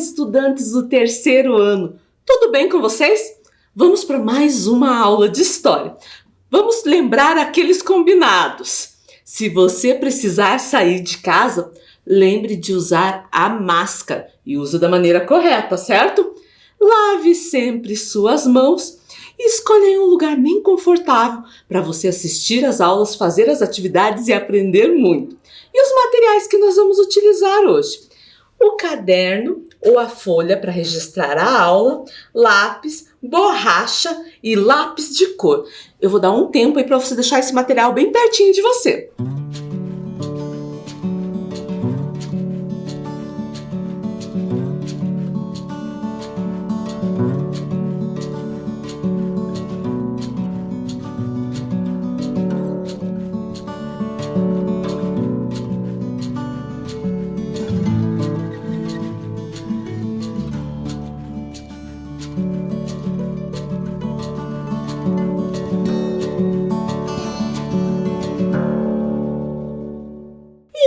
estudantes do terceiro ano! Tudo bem com vocês? Vamos para mais uma aula de história. Vamos lembrar aqueles combinados. Se você precisar sair de casa, lembre de usar a máscara e use da maneira correta, certo? Lave sempre suas mãos e escolha um lugar bem confortável para você assistir às aulas, fazer as atividades e aprender muito. E os materiais que nós vamos utilizar hoje? O caderno ou a folha para registrar a aula, lápis, borracha e lápis de cor. Eu vou dar um tempo aí para você deixar esse material bem pertinho de você.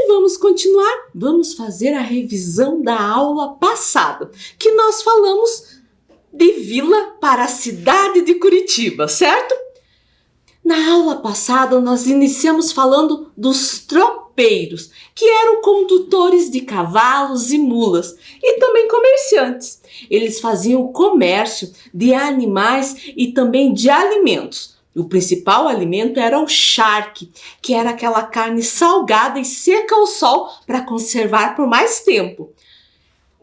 Vamos continuar, vamos fazer a revisão da aula passada, que nós falamos de vila para a cidade de Curitiba, certo? Na aula passada nós iniciamos falando dos tropeiros, que eram condutores de cavalos e mulas, e também comerciantes. Eles faziam o comércio de animais e também de alimentos. O principal alimento era o charque, que era aquela carne salgada e seca ao sol para conservar por mais tempo.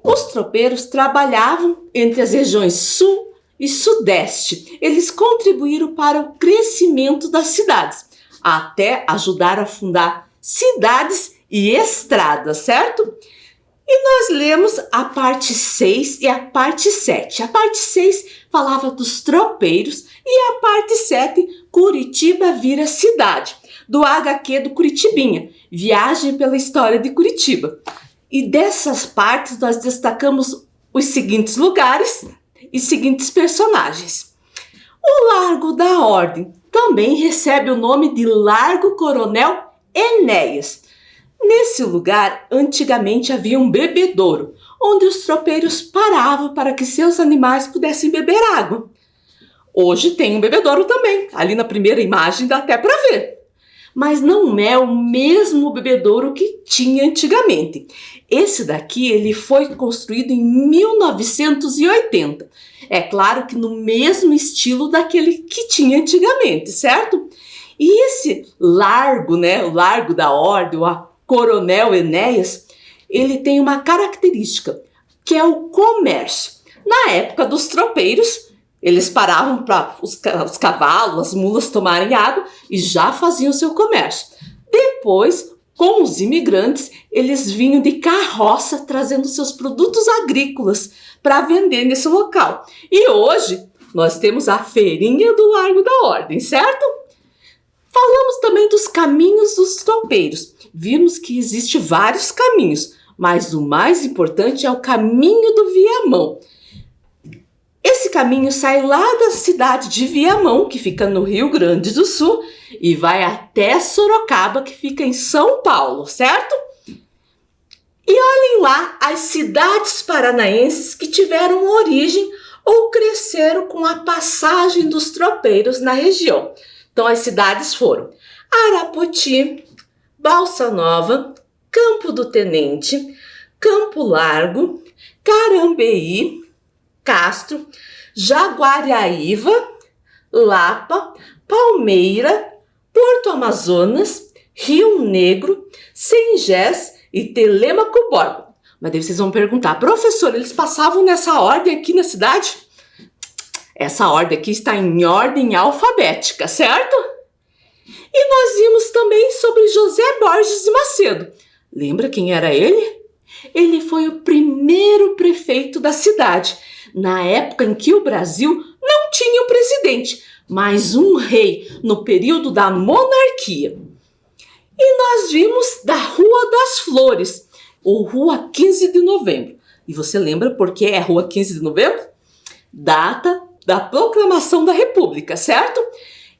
Os tropeiros trabalhavam entre as regiões sul e sudeste. Eles contribuíram para o crescimento das cidades, até ajudar a fundar cidades e estradas, certo? E nós lemos a parte 6 e a parte 7. A parte 6 falava dos tropeiros e a parte 7, Curitiba vira cidade, do HQ do Curitibinha, Viagem pela História de Curitiba. E dessas partes nós destacamos os seguintes lugares e seguintes personagens. O Largo da Ordem também recebe o nome de Largo Coronel Enéas. Nesse lugar, antigamente havia um bebedouro, onde os tropeiros paravam para que seus animais pudessem beber água. Hoje tem um bebedouro também, ali na primeira imagem dá até para ver. Mas não é o mesmo bebedouro que tinha antigamente. Esse daqui ele foi construído em 1980. É claro que no mesmo estilo daquele que tinha antigamente, certo? E esse largo, o Largo da Ordem, o Coronel Enéas, ele tem uma característica, que é o comércio. Na época dos tropeiros, eles paravam para os cavalos, as mulas tomarem água e já faziam seu comércio. Depois, com os imigrantes, eles vinham de carroça trazendo seus produtos agrícolas para vender nesse local. E hoje, nós temos a feirinha do Largo da Ordem, certo? Falamos também dos caminhos dos tropeiros. Vimos que existem vários caminhos, mas o mais importante é o caminho do Viamão. Esse caminho sai lá da cidade de Viamão, que fica no Rio Grande do Sul, e vai até Sorocaba, que fica em São Paulo, certo? E olhem lá as cidades paranaenses que tiveram origem ou cresceram com a passagem dos tropeiros na região. Então as cidades foram Arapoti, Balsa Nova, Campo do Tenente, Campo Largo, Carambeí, Castro, Jaguariaíva, Lapa, Palmeira, Porto Amazonas, Rio Negro, Sengés e Telêmaco Borba. Mas daí vocês vão perguntar, professor, eles passavam nessa ordem aqui na cidade? Essa ordem aqui está em ordem alfabética, certo? E nós vimos também sobre José Borges de Macedo. Lembra quem era ele? Ele foi o primeiro prefeito da cidade, na época em que o Brasil não tinha um presidente, mas um rei, no período da monarquia. E nós vimos da Rua das Flores, ou Rua 15 de Novembro. E você lembra por que é Rua 15 de Novembro? Data da proclamação da República, certo?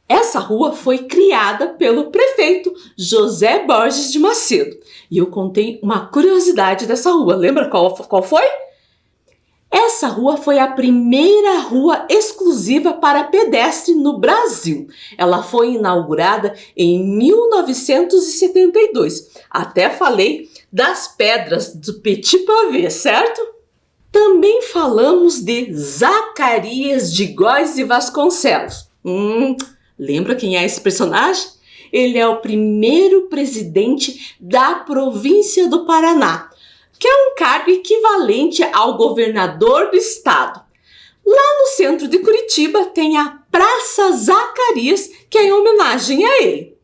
Essa rua foi criada pelo prefeito José Borges de Macedo. E eu contei uma curiosidade dessa rua. Lembra qual foi? Essa rua foi a primeira rua exclusiva para pedestre no Brasil. Ela foi inaugurada em 1972. Até falei das pedras do Petit Pavé, certo? Também falamos de Zacarias de Góes e Vasconcelos. Lembra quem é esse personagem? Ele é o primeiro presidente da província do Paraná, que é um cargo equivalente ao governador do estado. Lá no centro de Curitiba tem a Praça Zacarias, que é em homenagem a ele.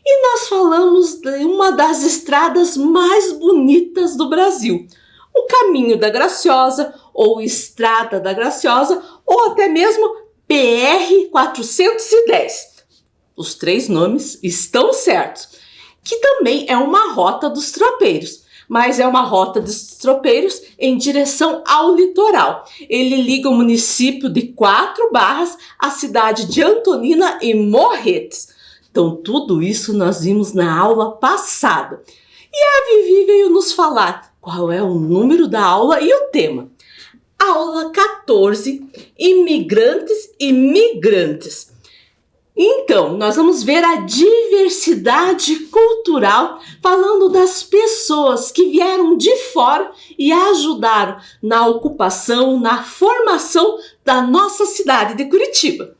E nós falamos de uma das estradas mais bonitas do Brasil, o Caminho da Graciosa, ou Estrada da Graciosa, ou até mesmo PR-410. Os 3 nomes estão certos, que também é uma rota dos tropeiros, mas é uma rota dos tropeiros em direção ao litoral. Ele liga o município de Quatro Barras à cidade de Antonina e Morretes. Então, tudo isso nós vimos na aula passada. E a Vivi veio nos falar qual é o número da aula e o tema. Aula 14, Imigrantes e Migrantes. Então, nós vamos ver a diversidade cultural, falando das pessoas que vieram de fora e ajudaram na ocupação, na formação da nossa cidade de Curitiba.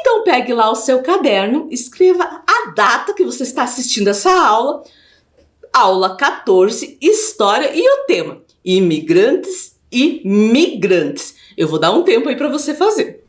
Então, pegue lá o seu caderno, escreva a data que você está assistindo essa aula, aula 14, História, e o tema, Imigrantes e Migrantes. Eu vou dar um tempo aí para você fazer.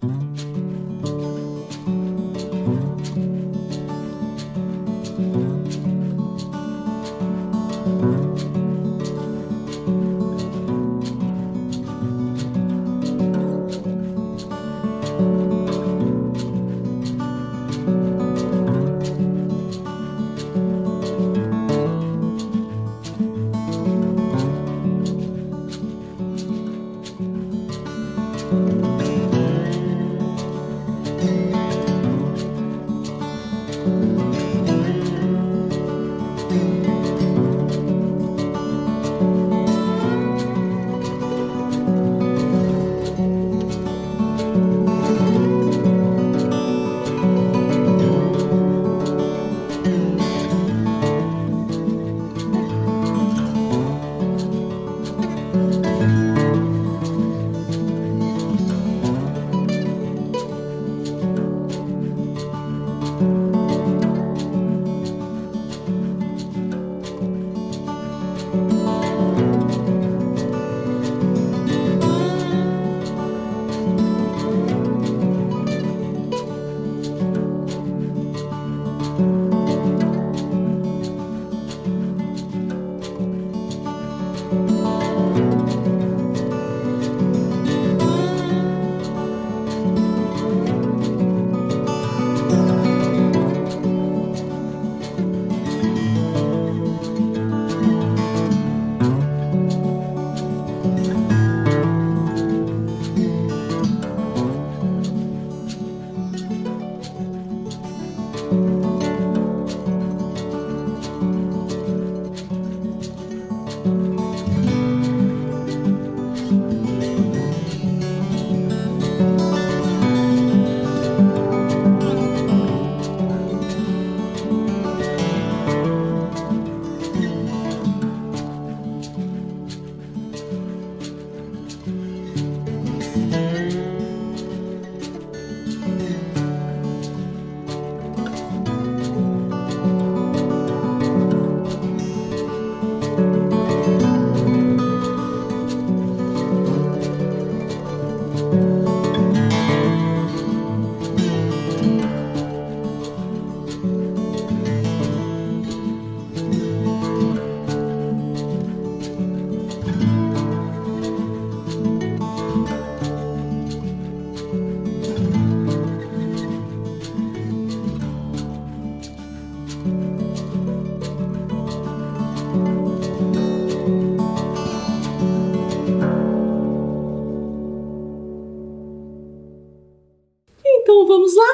Então vamos lá?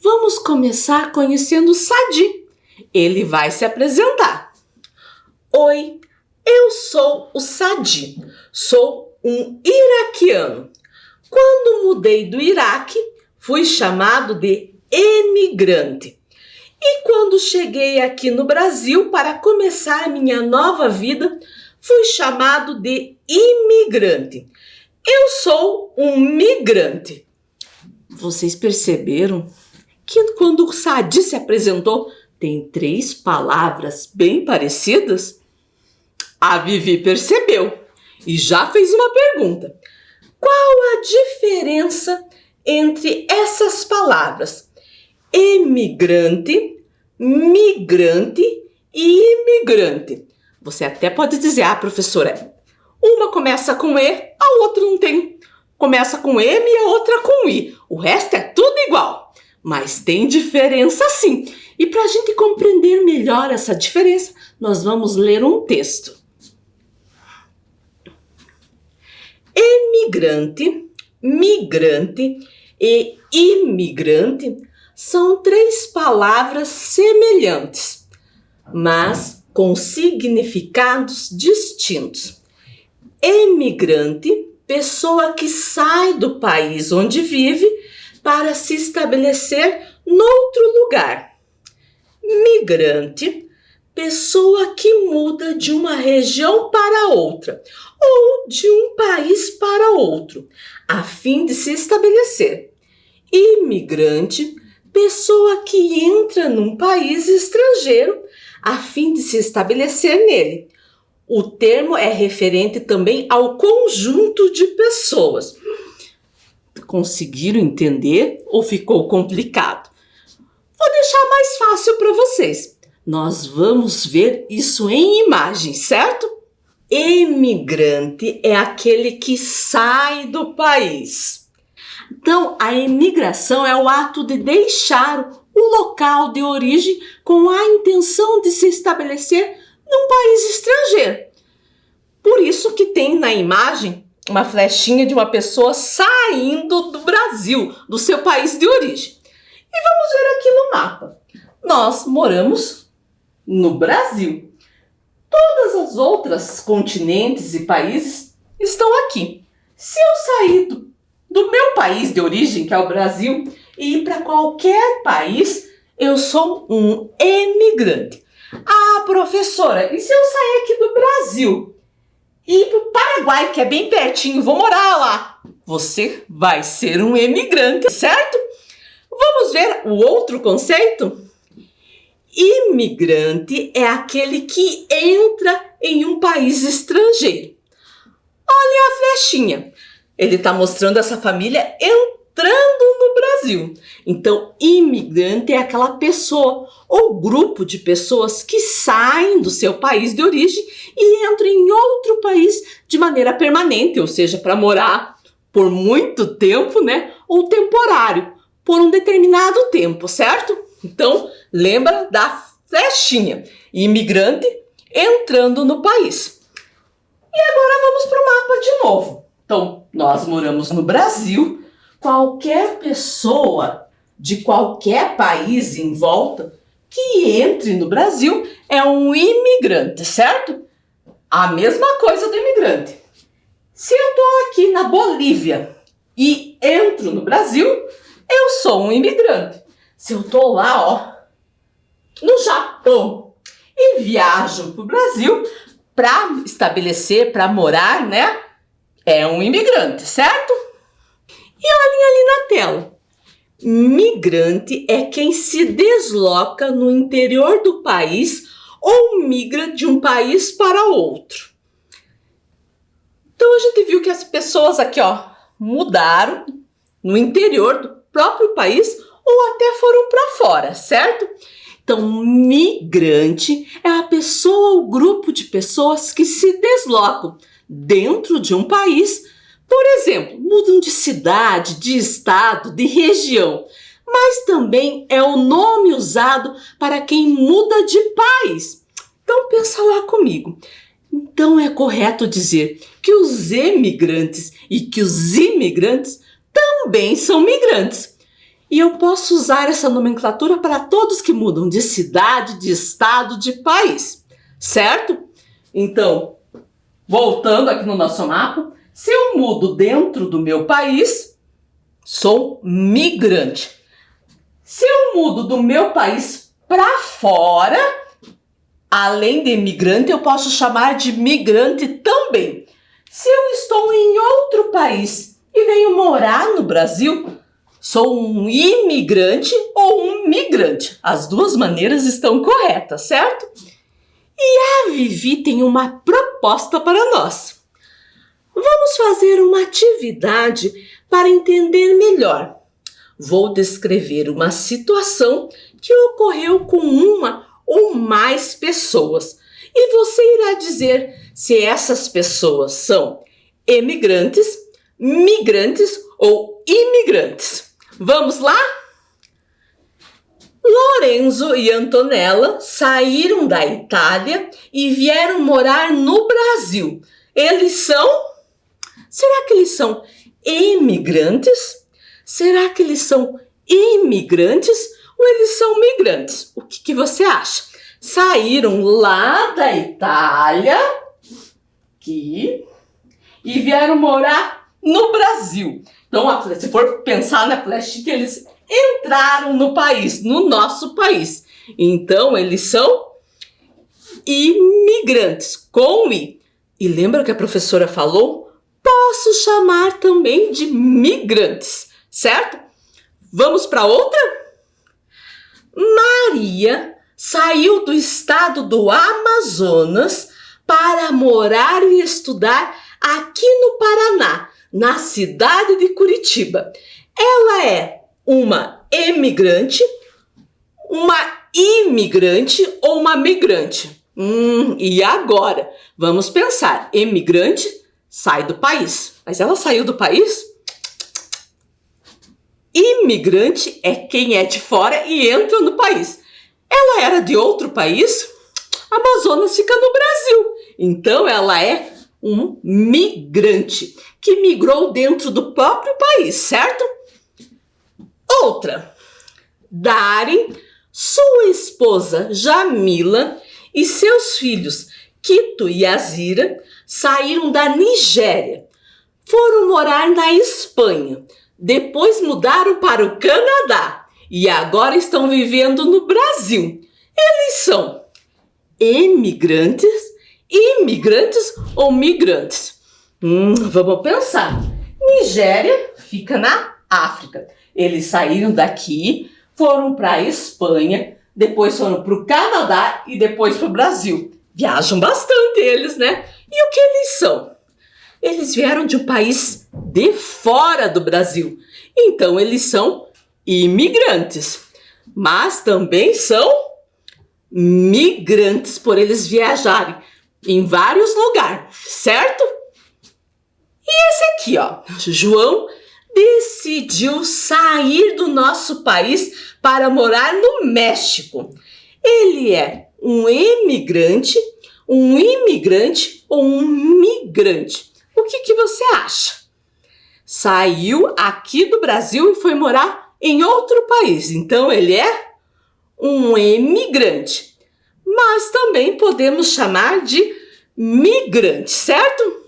Vamos começar conhecendo o Sadi. Ele vai se apresentar. Oi, eu sou o Sadi. Sou um iraquiano. Quando mudei do Iraque, fui chamado de emigrante. E quando cheguei aqui no Brasil para começar minha nova vida, fui chamado de imigrante. Eu sou um migrante. Vocês perceberam que quando o Sadi se apresentou, tem 3 palavras bem parecidas? A Vivi percebeu e já fez uma pergunta. Qual a diferença entre essas palavras? Emigrante, migrante e imigrante. Você até pode dizer, professora, uma começa com E, a outra não tem. Começa com M e a outra com I. O resto é tudo igual. Mas tem diferença sim. E para a gente compreender melhor essa diferença, nós vamos ler um texto. Emigrante, migrante e imigrante são 3 palavras semelhantes, mas com significados distintos. Emigrante, pessoa que sai do país onde vive para se estabelecer noutro lugar. Migrante, pessoa que muda de uma região para outra ou de um país para outro, a fim de se estabelecer. Imigrante, pessoa que entra num país estrangeiro a fim de se estabelecer nele. O termo é referente também ao conjunto de pessoas. Conseguiram entender ou ficou complicado? Vou deixar mais fácil para vocês. Nós vamos ver isso em imagens, certo? Emigrante é aquele que sai do país. Então, a imigração é o ato de deixar o local de origem com a intenção de se estabelecer num país estrangeiro. Por isso que tem na imagem uma flechinha de uma pessoa saindo do Brasil, do seu país de origem. E vamos ver aqui no mapa. Nós moramos no Brasil. Todas as outras continentes e países estão aqui. Se eu sair do meu país de origem, que é o Brasil, e ir para qualquer país, eu sou um emigrante. Professora, e se eu sair aqui do Brasil e ir para o Paraguai, que é bem pertinho, vou morar lá? Você vai ser um emigrante, certo? Vamos ver o outro conceito? Imigrante é aquele que entra em um país estrangeiro. Olha a flechinha. Ele está mostrando essa família entrando no Brasil. Então, imigrante é aquela pessoa ou grupo de pessoas que saem do seu país de origem e entram em outro país de maneira permanente, ou seja, para morar por muito tempo, né? Ou temporário, por um determinado tempo, certo? Então, lembra da flechinha. Imigrante entrando no país. E agora vamos para o mapa de novo. Então, nós moramos no Brasil. Qualquer pessoa de qualquer país em volta que entre no Brasil é um imigrante, certo? A mesma coisa do imigrante. Se eu estou aqui na Bolívia e entro no Brasil, eu sou um imigrante. Se eu estou lá, no Japão e viajo para o Brasil para estabelecer, para morar, né? É um imigrante, certo? E olhem ali na tela. Migrante é quem se desloca no interior do país ou migra de um país para outro. Então a gente viu que as pessoas aqui, mudaram no interior do próprio país ou até foram para fora, certo? Então, migrante é a pessoa ou grupo de pessoas que se deslocam dentro de um país. Por exemplo, mudam de cidade, de estado, de região, mas também é o nome usado para quem muda de país. Então pensa lá comigo. Então é correto dizer que os emigrantes e que os imigrantes também são migrantes. E eu posso usar essa nomenclatura para todos que mudam de cidade, de estado, de país, certo? Então, voltando aqui no nosso mapa, Se eu mudo dentro do meu país, sou migrante. Se eu mudo do meu país para fora, além de imigrante, eu posso chamar de migrante também. Se eu estou em outro país e venho morar no Brasil, sou um imigrante ou um migrante. As duas maneiras estão corretas, certo? E a Vivi tem uma proposta para nós. Vamos fazer uma atividade para entender melhor. Vou descrever uma situação que ocorreu com uma ou mais pessoas. E você irá dizer se essas pessoas são emigrantes, migrantes ou imigrantes. Vamos lá? Lorenzo e Antonella saíram da Itália e vieram morar no Brasil. Eles são... Será que eles são emigrantes? Será que eles são imigrantes ou eles são migrantes? O que você acha? Saíram lá da Itália aqui, e vieram morar no Brasil. Então, se for pensar na flecha, que eles entraram no país, no nosso país. Então, eles são imigrantes, com I. E lembra que a professora falou? Posso chamar também de migrantes, certo? Vamos para outra? Maria saiu do estado do Amazonas para morar e estudar aqui no Paraná, na cidade de Curitiba. Ela é uma emigrante, uma imigrante ou uma migrante? E agora? Vamos pensar. Emigrante sai do país. Mas ela saiu do país? Imigrante é quem é de fora e entra no país. Ela era de outro país? Amazonas fica no Brasil. Então ela é um migrante que migrou dentro do próprio país, certo? Outra. Darin, sua esposa Jamila e seus filhos Quito e Azira saíram da Nigéria. Foram morar na Espanha. Depois mudaram para o Canadá e agora estão vivendo no Brasil. Eles são emigrantes, imigrantes ou migrantes? Vamos pensar. Nigéria fica na África. Eles saíram daqui, foram para a Espanha, depois foram para o Canadá e depois para o Brasil. Viajam bastante eles, né? E o que eles são? Eles vieram de um país de fora do Brasil. Então, eles são imigrantes. Mas também são migrantes, por eles viajarem em vários lugares, certo? E esse aqui, ó. João decidiu sair do nosso país para morar no México. Ele é um emigrante, um imigrante ou um migrante? O que você acha? Saiu aqui do Brasil e foi morar em outro país. Então, ele é um emigrante. Mas também podemos chamar de migrante, certo?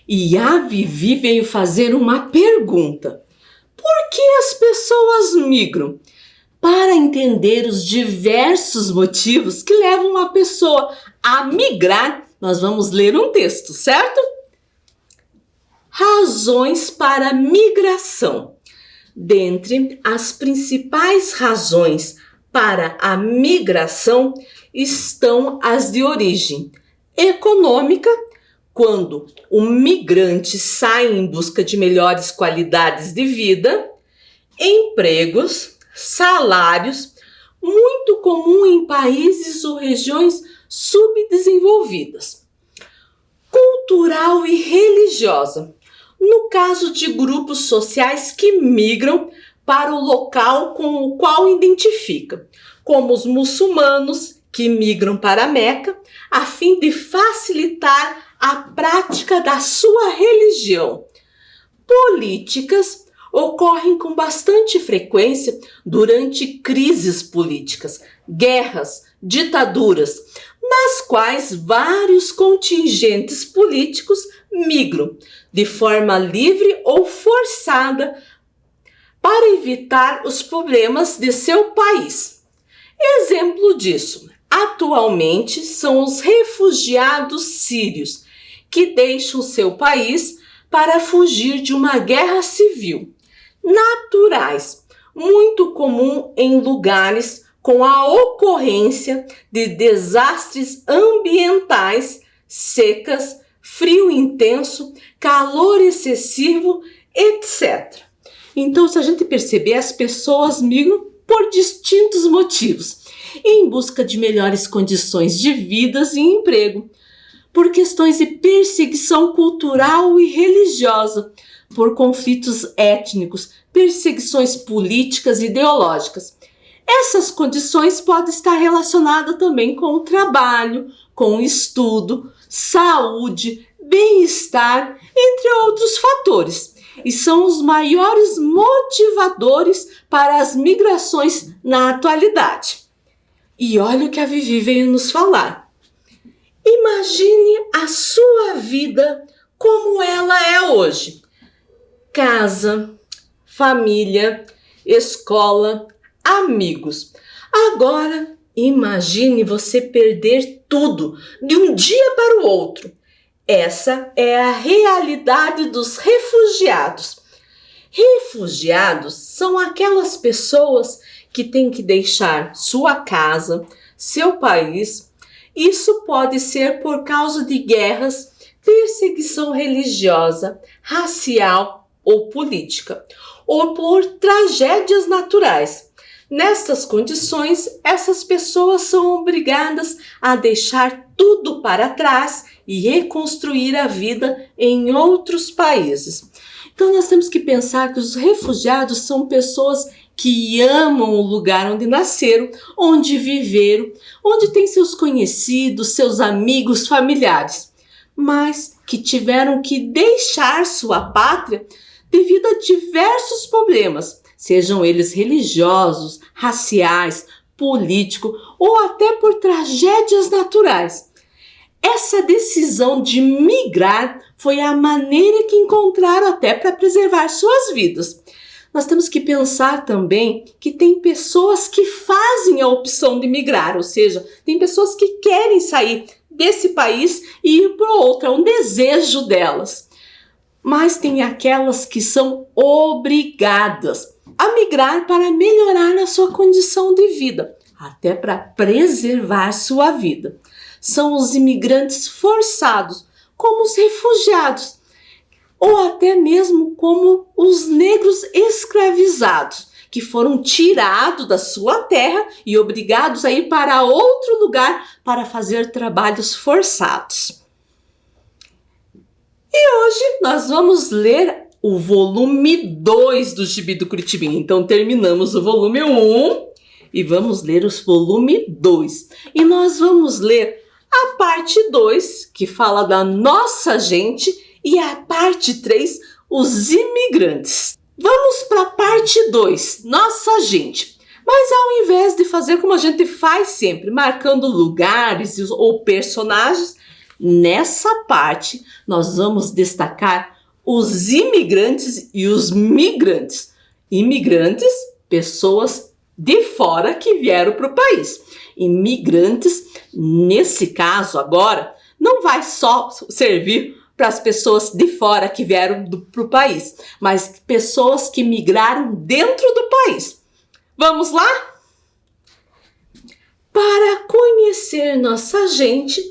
E a Vivi veio fazer uma pergunta. Por que as pessoas migram? Para entender os diversos motivos que levam uma pessoa a migrar, nós vamos ler um texto, certo? Razões para migração. Dentre as principais razões para a migração estão as de origem econômica, quando o migrante sai em busca de melhores qualidades de vida, empregos, salários, muito comum em países ou regiões subdesenvolvidas. Cultural e religiosa, no caso de grupos sociais que migram para o local com o qual identifica, como os muçulmanos que migram para Meca, a fim de facilitar a prática da sua religião. Políticas ocorrem com bastante frequência durante crises políticas, guerras, ditaduras. nas quais vários contingentes políticos migram de forma livre ou forçada para evitar os problemas de seu país. Exemplo disso, atualmente, são os refugiados sírios, que deixam seu país para fugir de uma guerra civil. Naturais, muito comum em lugares com a ocorrência de desastres ambientais, secas, frio intenso, calor excessivo, etc. Então, se a gente perceber, as pessoas migram por distintos motivos, em busca de melhores condições de vida e emprego, por questões de perseguição cultural e religiosa, por conflitos étnicos, perseguições políticas e ideológicas. Essas condições podem estar relacionadas também com o trabalho, com o estudo, saúde, bem-estar, entre outros fatores, e são os maiores motivadores para as migrações na atualidade. E olha o que a Vivi veio nos falar. Imagine a sua vida como ela é hoje. Casa, família, escola, amigos. Agora, imagine você perder tudo de um dia para o outro. Essa é a realidade dos refugiados. Refugiados são aquelas pessoas que têm que deixar sua casa, seu país. Isso pode ser por causa de guerras, perseguição religiosa, racial ou política, ou por tragédias naturais. Nestas condições, essas pessoas são obrigadas a deixar tudo para trás e reconstruir a vida em outros países. Então, nós temos que pensar que os refugiados são pessoas que amam o lugar onde nasceram, onde viveram, onde têm seus conhecidos, seus amigos, familiares, mas que tiveram que deixar sua pátria devido a diversos problemas, sejam eles religiosos, raciais, políticos ou até por tragédias naturais. Essa decisão de migrar foi a maneira que encontraram até para preservar suas vidas. Nós temos que pensar também que tem pessoas que fazem a opção de migrar, ou seja, tem pessoas que querem sair desse país e ir para outro, é um desejo delas. Mas tem aquelas que são obrigadas a migrar para melhorar a sua condição de vida, até para preservar sua vida. São os imigrantes forçados, como os refugiados, ou até mesmo como os negros escravizados, que foram tirados da sua terra e obrigados a ir para outro lugar para fazer trabalhos forçados. E hoje nós vamos ler o volume 2 do Gibi do Curitibinha. Então terminamos o volume 1 e vamos ler os volume 2. E nós vamos ler a parte 2, que fala da nossa gente, e a parte 3, os imigrantes. Vamos para a parte 2, nossa gente. Mas ao invés de fazer como a gente faz sempre, marcando lugares ou personagens, nessa parte nós vamos destacar os imigrantes e os migrantes. Imigrantes, pessoas de fora que vieram para o país. Imigrantes, nesse caso agora, não vai só servir para as pessoas de fora que vieram para o país, mas pessoas que migraram dentro do país. Vamos lá? Para conhecer nossa gente,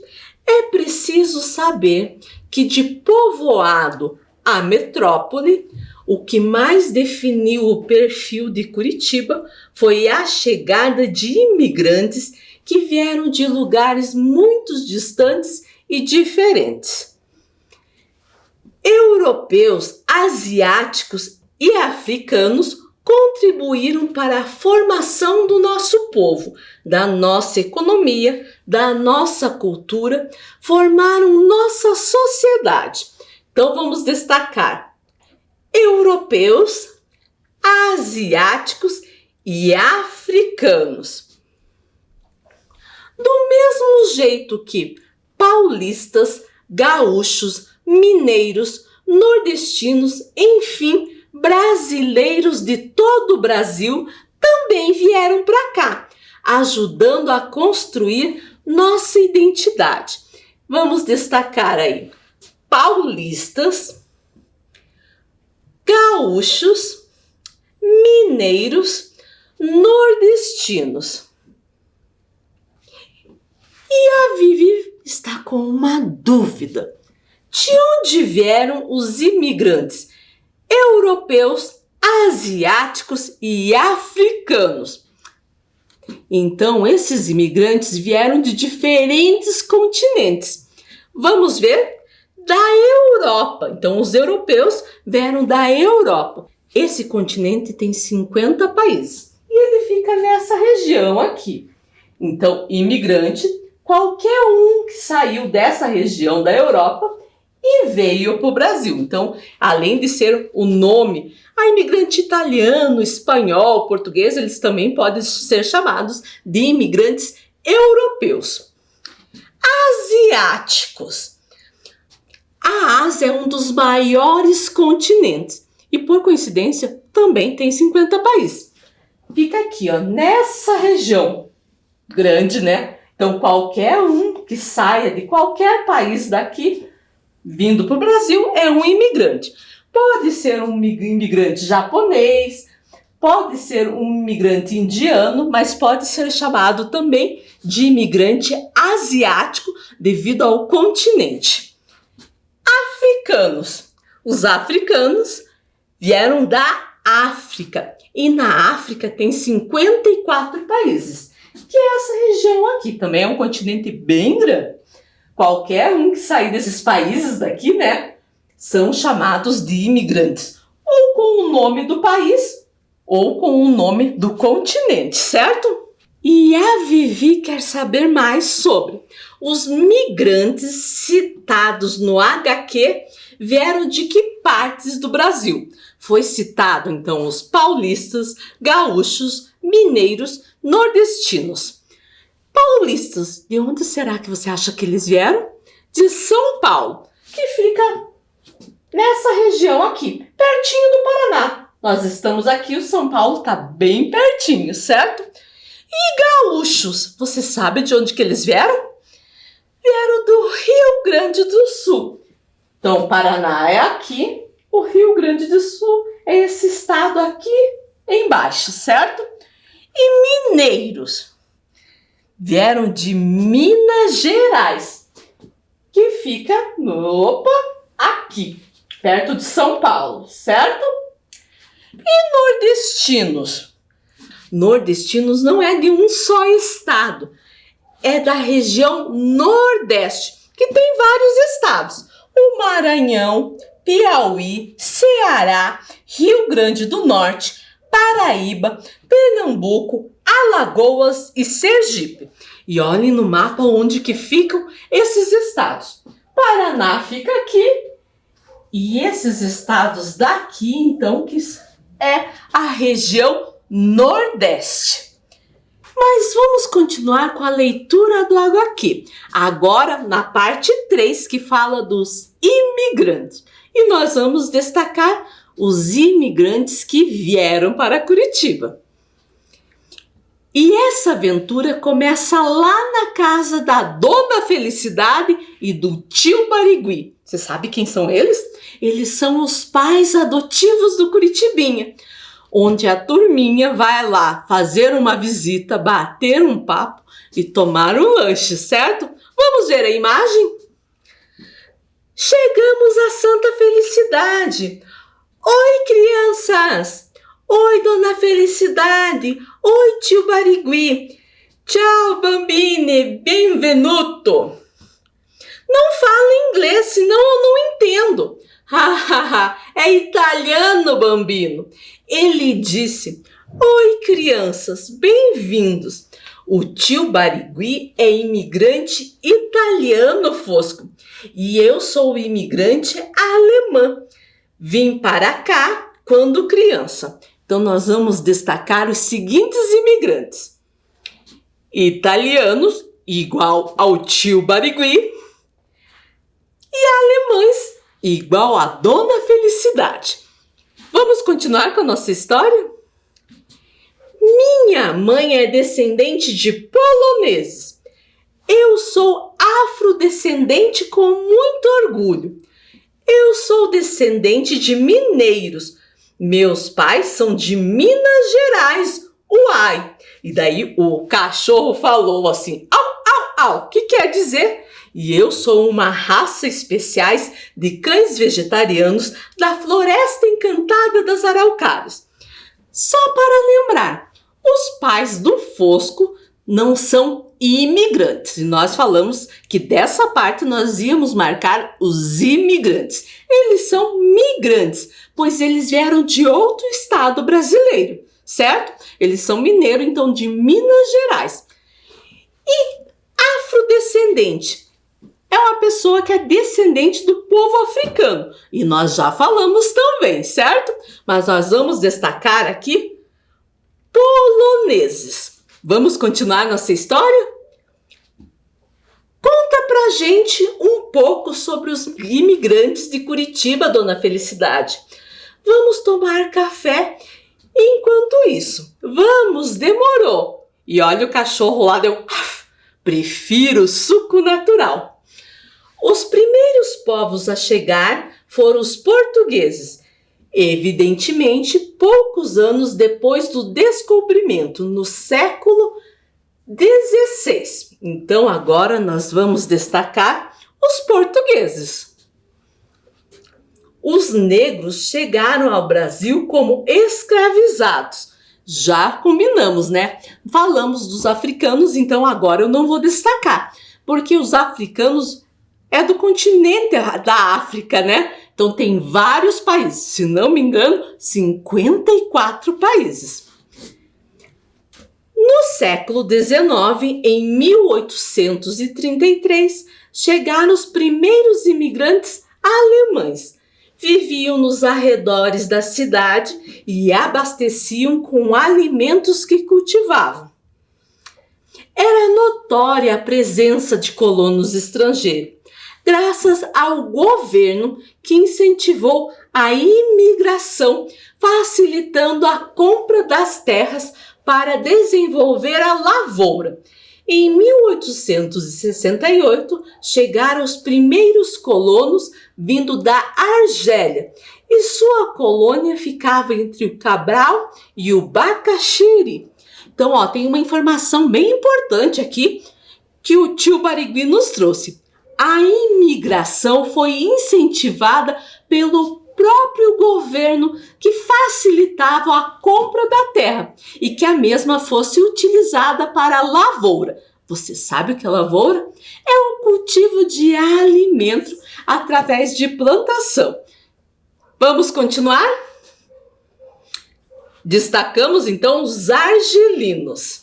é preciso saber que de povoado a metrópole, o que mais definiu o perfil de Curitiba foi a chegada de imigrantes que vieram de lugares muito distantes e diferentes. Europeus, asiáticos e africanos contribuíram para a formação do nosso povo, da nossa economia, da nossa cultura, formaram nossa sociedade. Então vamos destacar europeus, asiáticos e africanos. Do mesmo jeito que paulistas, gaúchos, mineiros, nordestinos, enfim, brasileiros de todo o Brasil também vieram para cá, ajudando a construir nossa identidade. Vamos destacar aí paulistas, gaúchos, mineiros, nordestinos. E a Vivi está com uma dúvida. De onde vieram os imigrantes europeus, asiáticos e africanos? Então, esses imigrantes vieram de diferentes continentes. Vamos ver? Da Europa. Então, os europeus vieram da Europa. Esse continente tem 50 países e ele fica nessa região aqui. Então, imigrante, qualquer um que saiu dessa região da Europa e veio para o Brasil. Então, além de ser o nome, a imigrante italiano, espanhol, português, eles também podem ser chamados de imigrantes europeus. Asiáticos. A Ásia é um dos maiores continentes e, por coincidência, também tem 50 países. Fica aqui, ó, nessa região grande, né? Então, qualquer um que saia de qualquer país daqui, vindo para o Brasil, é um imigrante. Pode ser um imigrante japonês, pode ser um imigrante indiano, mas pode ser chamado também de imigrante asiático devido ao continente. Africanos. Os africanos vieram da África e na África tem 54 países, que é essa região aqui. Também é um continente bem grande. Qualquer um que sair desses países daqui, né, são chamados de imigrantes, ou com o nome do país, ou com o nome do continente, certo? E a Vivi quer saber mais sobre os migrantes citados no HQ vieram de que partes do Brasil? Foi citado, então, os paulistas, gaúchos, mineiros, nordestinos. Paulistas, de onde será que você acha que eles vieram? De São Paulo, que fica nessa região aqui, pertinho do Paraná. Nós estamos aqui, o São Paulo está bem pertinho, certo? E gaúchos, você sabe de onde que eles vieram? Vieram do Rio Grande do Sul. Então, o Paraná é aqui, o Rio Grande do Sul é esse estado aqui embaixo, certo? E mineiros vieram de Minas Gerais, que fica, aqui, perto de São Paulo, certo? E nordestinos? Nordestinos não é de um só estado, é da região Nordeste, que tem vários estados. O Maranhão, Piauí, Ceará, Rio Grande do Norte, Paraíba, Pernambuco, Alagoas e Sergipe. E olhem no mapa onde que ficam esses estados. Paraná fica aqui e esses estados daqui, então, que é a região Nordeste. Mas vamos continuar com a leitura do HQ. Agora na parte 3, que fala dos imigrantes. E nós vamos destacar os imigrantes que vieram para Curitiba. E essa aventura começa lá na casa da Dona Felicidade e do tio Barigui. Você sabe quem são eles? Eles são os pais adotivos do Curitibinha, onde a turminha vai lá fazer uma visita, bater um papo e tomar um lanche, certo? Vamos ver a imagem? Chegamos à Santa Felicidade. Oi, crianças! Oi, Dona Felicidade! Oi, tio Barigui! Ciao, bambine! Benvenuto! Não fala inglês, senão eu não entendo. Hahaha, é italiano, bambino. Ele disse: oi, crianças, bem-vindos. O tio Barigui é imigrante italiano fosco e eu sou imigrante alemã. Vim para cá quando criança. Então nós vamos destacar os seguintes imigrantes: italianos igual ao tio Barigui, e alemães igual a Dona Felicidade. Vamos continuar com a nossa história? Minha mãe é descendente de poloneses. Eu sou afrodescendente com muito orgulho. Eu sou descendente de mineiros. Meus pais são de Minas Gerais. Uai! E daí o cachorro falou assim, au, au, au, que quer dizer? E eu sou uma raça especiais de cães vegetarianos da Floresta Encantada das Araucárias. Só para lembrar, os pais do Fosco não são imigrantes. E nós falamos que dessa parte nós íamos marcar os imigrantes. Eles são migrantes, pois eles vieram de outro estado brasileiro, certo? Eles são mineiros, então de Minas Gerais. E afrodescendente é uma pessoa que é descendente do povo africano. E nós já falamos também, certo? Mas nós vamos destacar aqui poloneses. Vamos continuar nossa história? Conta pra gente um pouco sobre os imigrantes de Curitiba, Dona Felicidade. Vamos tomar café. Enquanto isso, vamos, demorou. E olha o cachorro lá, deu... Prefiro suco natural. Os primeiros povos a chegar foram os portugueses. Evidentemente, poucos anos depois do descobrimento, no século XVI. Então, agora nós vamos destacar os portugueses. Os negros chegaram ao Brasil como escravizados. Já combinamos, né? Falamos dos africanos, então agora eu não vou destacar, porque os africanos é do continente da África, né? Então tem vários países, se não me engano, 54 países. No século XIX, em 1833, chegaram os primeiros imigrantes alemães. Viviam nos arredores da cidade e abasteciam com alimentos que cultivavam. Era notória a presença de colonos estrangeiros, graças ao governo que incentivou a imigração, facilitando a compra das terras para desenvolver a lavoura. Em 1868, chegaram os primeiros colonos vindo da Argélia e sua colônia ficava entre o Cabral e o Bacaxiri. Então, tem uma informação bem importante aqui que o tio Barigui nos trouxe. A imigração foi incentivada pelo próprio governo que facilitava a compra da terra e que a mesma fosse utilizada para a lavoura. Você sabe o que é lavoura? É o cultivo de alimento através de plantação. Vamos continuar? Destacamos então os argelinos.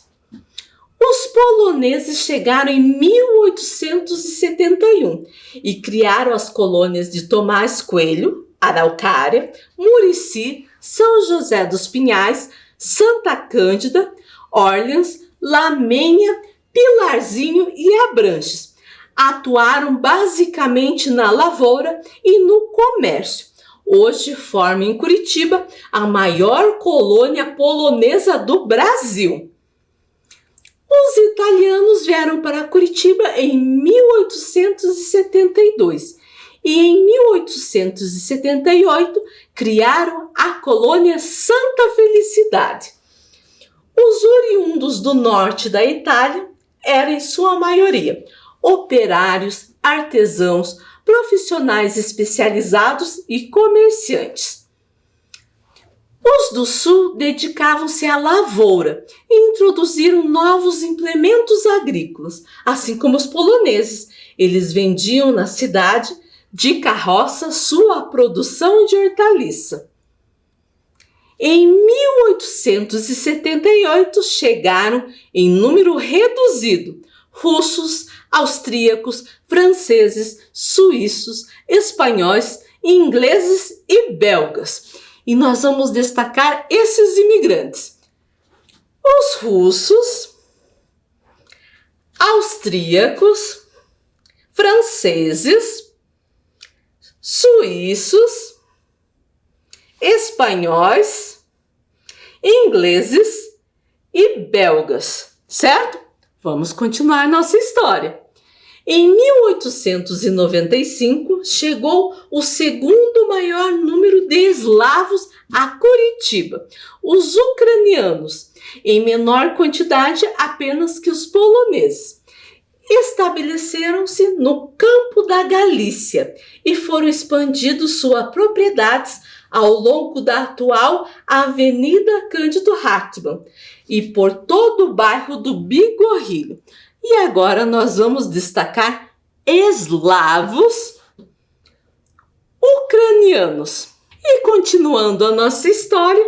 Os poloneses chegaram em 1871 e criaram as colônias de Tomás Coelho, Araucária, Murici, São José dos Pinhais, Santa Cândida, Orleans, Lamenha, Pilarzinho e Abranches. Atuaram basicamente na lavoura e no comércio. Hoje forma em Curitiba a maior colônia polonesa do Brasil. Os italianos vieram para Curitiba em 1872 e em 1878 criaram a colônia Santa Felicidade. Os oriundos do norte da Itália eram, em sua maioria, operários, artesãos, profissionais especializados e comerciantes. Os do sul dedicavam-se à lavoura e introduziram novos implementos agrícolas, assim como os poloneses. Eles vendiam na cidade de carroça sua produção de hortaliça. Em 1878 chegaram, em número reduzido, russos, austríacos, franceses, suíços, espanhóis, ingleses e belgas. E nós vamos destacar esses imigrantes. Os russos, austríacos, franceses, suíços, espanhóis, ingleses e belgas, certo? Vamos continuar nossa história. Em 1895, chegou o segundo maior número de eslavos a Curitiba, os ucranianos, em menor quantidade apenas que os poloneses. Estabeleceram-se no campo da Galícia e foram expandindo suas propriedades ao longo da atual Avenida Cândido Hartmann e por todo o bairro do Bigorrilho. E agora nós vamos destacar eslavos ucranianos. E continuando a nossa história,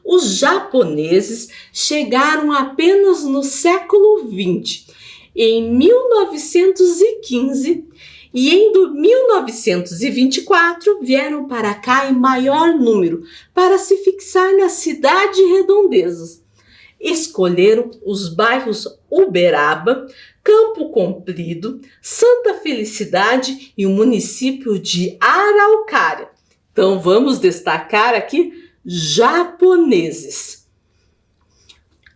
os japoneses chegaram apenas no século XX, em 1915, e em 1924 vieram para cá em maior número para se fixar na cidade de Redondezas. Escolheram os bairros Uberaba, Campo Comprido, Santa Felicidade e o município de Araucária. Então vamos destacar aqui japoneses.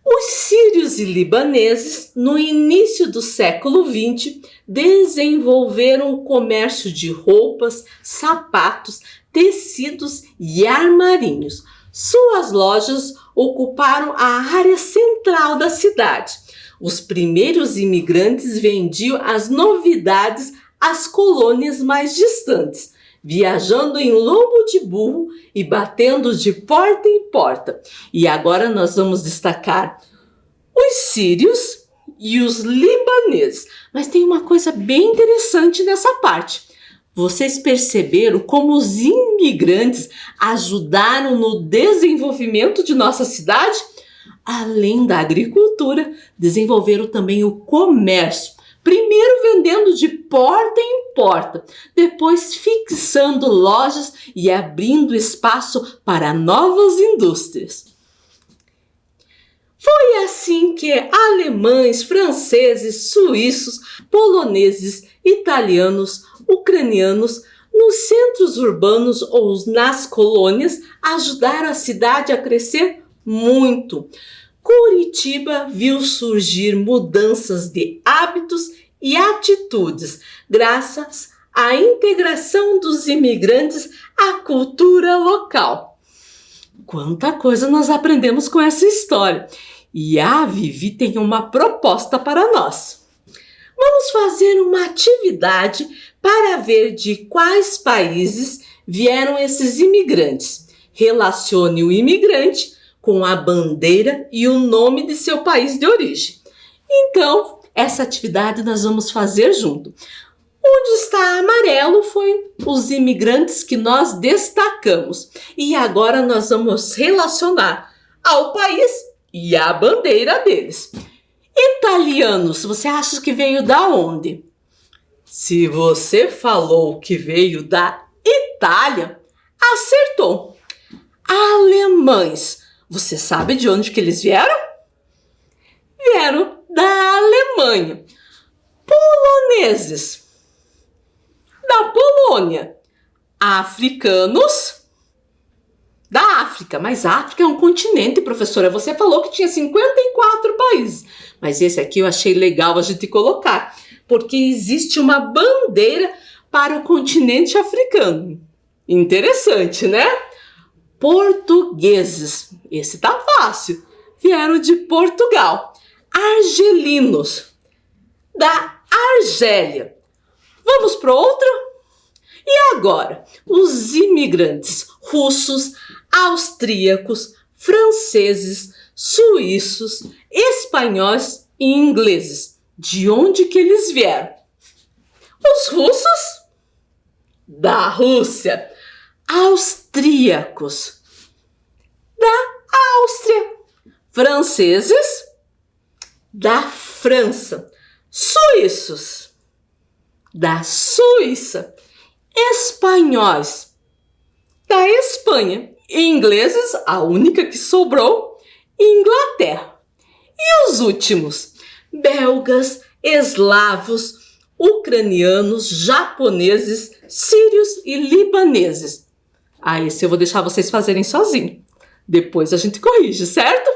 Os sírios e libaneses, no início do século XX, desenvolveram o comércio de roupas, sapatos, tecidos e armarinhos. Suas lojas ocuparam a área central da cidade. Os primeiros imigrantes vendiam as novidades às colônias mais distantes, viajando em lombo de burro e batendo de porta em porta. E agora nós vamos destacar os sírios e os libaneses. Mas tem uma coisa bem interessante nessa parte. Vocês perceberam como os imigrantes ajudaram no desenvolvimento de nossa cidade? Além da agricultura, desenvolveram também o comércio. Primeiro vendendo de porta em porta, depois fixando lojas e abrindo espaço para novas indústrias. Foi assim que alemães, franceses, suíços, poloneses, italianos, ucranianos, nos centros urbanos ou nas colônias, ajudaram a cidade a crescer muito. Curitiba viu surgir mudanças de hábitos e atitudes, graças à integração dos imigrantes à cultura local. Quanta coisa nós aprendemos com essa história! E a Vivi tem uma proposta para nós. Vamos fazer uma atividade para ver de quais países vieram esses imigrantes. Relacione o imigrante com a bandeira e o nome de seu país de origem. Então, essa atividade nós vamos fazer junto. Onde está amarelo foi os imigrantes que nós destacamos. E agora nós vamos relacionar ao país e à bandeira deles. Italianos, você acha que veio da onde? Se você falou que veio da Itália, acertou. Alemães, você sabe de onde que eles vieram? Vieram da Alemanha. Poloneses, da Polônia. Africanos, da África. Mas a África é um continente, professora. Você falou que tinha 54 países. Mas esse aqui eu achei legal a gente colocar, porque existe uma bandeira para o continente africano. Interessante, né? Portugueses, esse tá fácil, vieram de Portugal. Argelinos, da Argélia. Vamos para outro? E agora, os imigrantes russos, austríacos, franceses, suíços, espanhóis e ingleses. De onde que eles vieram? Os russos? Da Rússia. Austríacos, da Áustria. Franceses, da França. Suíços, da Suíça. Espanhóis, da Espanha. E ingleses, a única que sobrou, Inglaterra. E os últimos, belgas, eslavos, ucranianos, japoneses, sírios e libaneses. Esse eu vou deixar vocês fazerem sozinho. Depois a gente corrige, certo?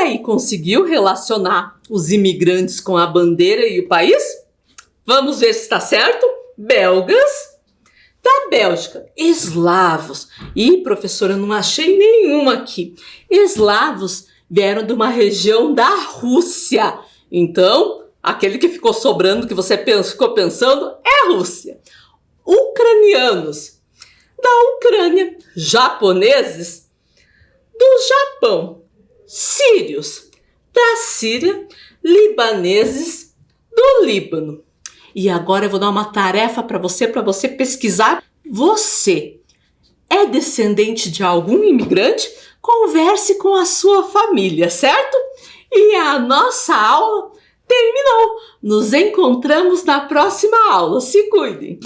aí, conseguiu relacionar os imigrantes com a bandeira e o país? Vamos ver se está certo? Belgas da Bélgica, eslavos. Ih, professora, eu não achei nenhuma aqui. Eslavos vieram de uma região da Rússia. Então, aquele que ficou sobrando, que você ficou pensando, é a Rússia. Ucranianos da Ucrânia, japoneses do Japão, sírios da Síria, libaneses do Líbano. E agora eu vou dar uma tarefa para você pesquisar. Você é descendente de algum imigrante? Converse com a sua família, certo? E a nossa aula terminou. Nos encontramos na próxima aula. Se cuidem!